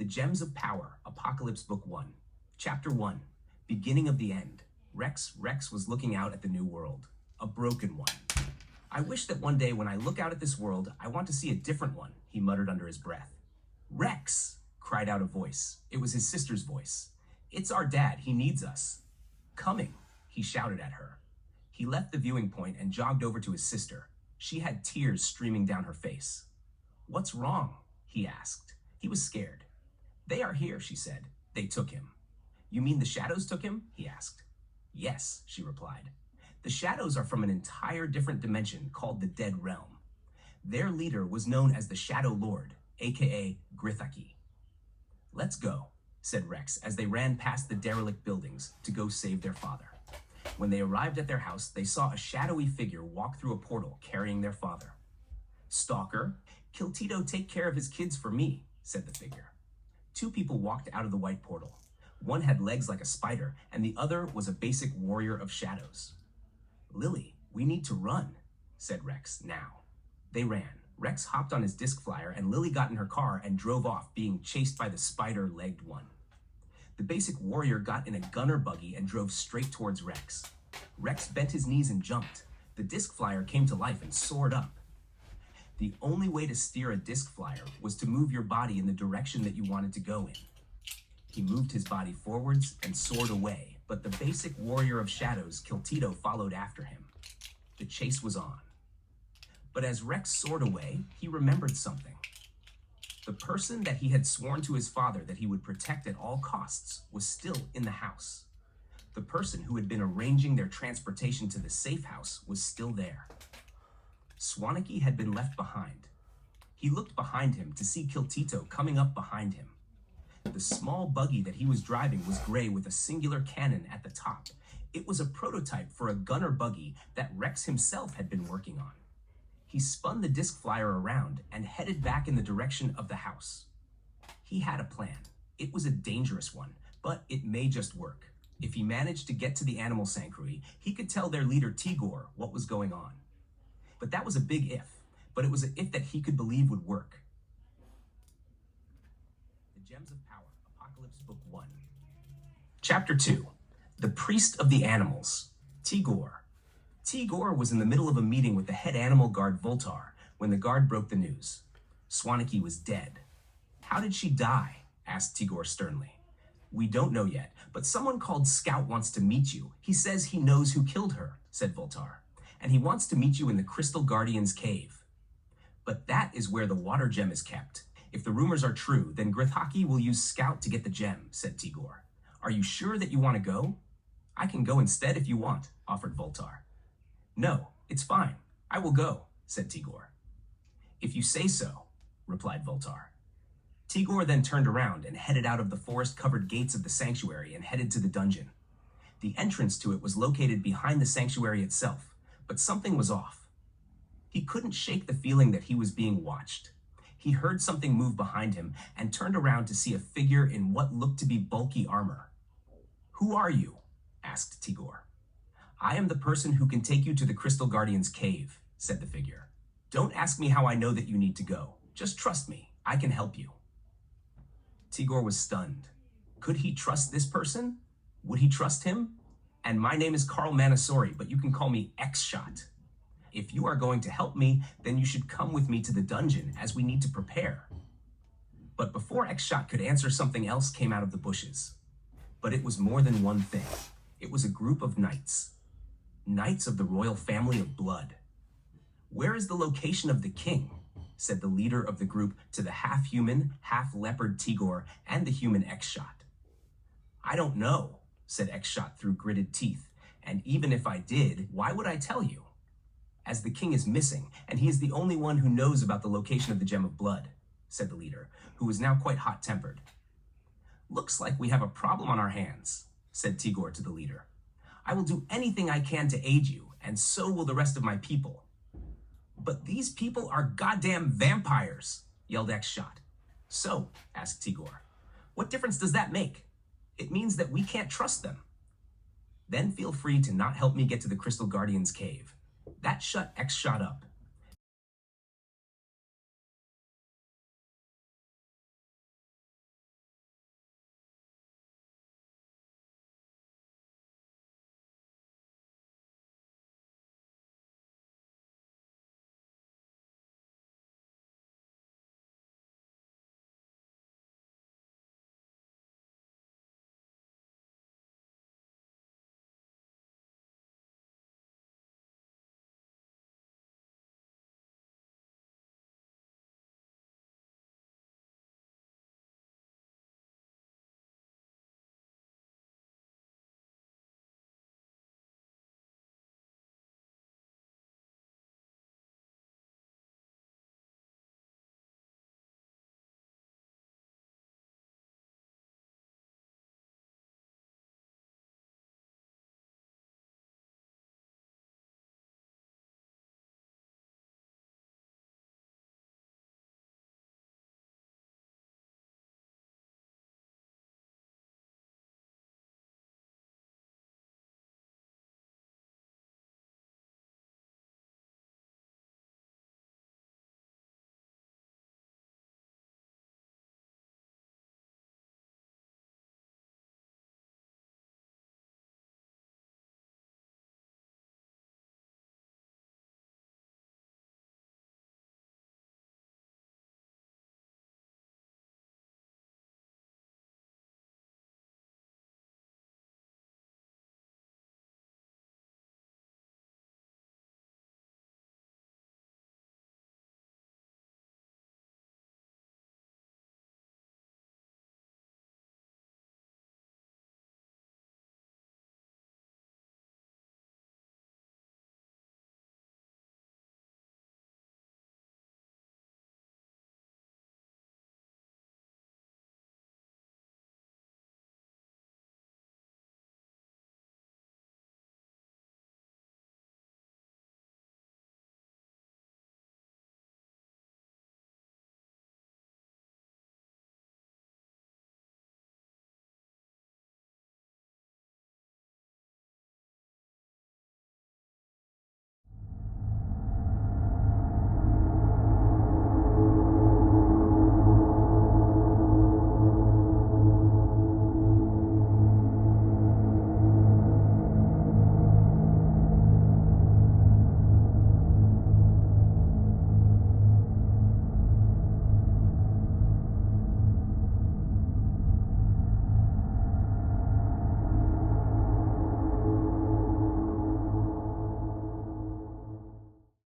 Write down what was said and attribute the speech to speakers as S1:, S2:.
S1: The Gems of Power, Apocalypse Book 1. Chapter 1. Beginning of the End. Rex was looking out at the new world. A broken one. I wish that one day when I look out at this world, I want to see a different one, he muttered under his breath. Rex! Cried out a voice. It was his sister's voice. It's our dad, he needs us. Coming, he shouted at her. He left the viewing point and jogged over to his sister. She had tears streaming down her face. What's wrong? He asked. He was scared. They are here, she said. They took him. You mean the shadows took him? He asked. Yes, she replied. The shadows are from an entire different dimension called the Dead Realm. Their leader was known as the Shadow Lord, aka Grithaki. Let's go, said Rex as they ran past the derelict buildings to go save their father. When they arrived at their house, they saw a shadowy figure walk through a portal carrying their father. Stalker, kill Tito, take care of his kids for me, said the figure. Two people walked out of the white portal. One had legs like a spider, and the other was a basic warrior of shadows. Lily, we need to run, said Rex, now. They ran. Rex hopped on his disc flyer, and Lily got in her car and drove off, being chased by the spider-legged one. The basic warrior got in a gunner buggy and drove straight towards Rex. Rex bent his knees and jumped. The disc flyer came to life and soared up. The only way to steer a disc flyer was to move your body in the direction that you wanted to go in. He moved his body forwards and soared away, but the basic warrior of shadows, Kiltito, followed after him. The chase was on. But as Rex soared away, he remembered something. The person that he had sworn to his father that he would protect at all costs was still in the house. The person who had been arranging their transportation to the safe house was still there. Swanaki had been left behind. He looked behind him to see Kiltito coming up behind him. The small buggy that he was driving was gray with a singular cannon at the top. It was a prototype for a gunner buggy that Rex himself had been working on. He spun the disc flyer around and headed back in the direction of the house. He had a plan. It was a dangerous one, but it may just work. If he managed to get to the animal sanctuary, he could tell their leader Tigor what was going on. But that was a big if, but it was an if that he could believe would work. The Gems of Power, Apocalypse Book 1. Chapter 2. The Priest of the Animals, Tigor. Tigor was in the middle of a meeting with the head animal guard Voltar when the guard broke the news. Swanaki was dead. How did she die? Asked Tigor sternly. We don't know yet, but someone called Scout wants to meet you. He says he knows who killed her, said Voltar, and he wants to meet you in the Crystal Guardian's cave. But that is where the water gem is kept. If the rumors are true, then Grithaki will use Scout to get the gem, said Tigor. Are you sure that you want to go? I can go instead if you want, offered Voltar. No, it's fine. I will go, said Tigor. If you say so, replied Voltar. Tigor then turned around and headed out of the forest-covered gates of the sanctuary and headed to the dungeon. The entrance to it was located behind the sanctuary itself, but something was off. He couldn't shake the feeling that he was being watched. He heard something move behind him and turned around to see a figure in what looked to be bulky armor. Who are you? Asked Tigor. I am the person who can take you to the Crystal Guardian's cave, said the figure. Don't ask me how I know that you need to go. Just trust me. I can help you. Tigor was stunned. Could he trust this person? Would he trust him? And my name is Carl Manasori, but you can call me X-Shot. If you are going to help me, then you should come with me to the dungeon as we need to prepare. But before X-Shot could answer, something else came out of the bushes. But it was more than one thing. It was a group of knights. Knights of the royal family of blood. Where is the location of the king? Said the leader of the group to the half-human, half-leopard Tigor and the human X-Shot. I don't know, said X-Shot through gritted teeth. And even if I did, why would I tell you? As the king is missing, and he is the only one who knows about the location of the Gem of Blood, said the leader, who was now quite hot-tempered. Looks like we have a problem on our hands, said Tigor to the leader. I will do anything I can to aid you, and so will the rest of my people. But these people are goddamn vampires, yelled X-Shot. So, asked Tigor, what difference does that make? It means that we can't trust them. Then feel free to not help me get to the Crystal Guardian's cave. That shut X-Shot up.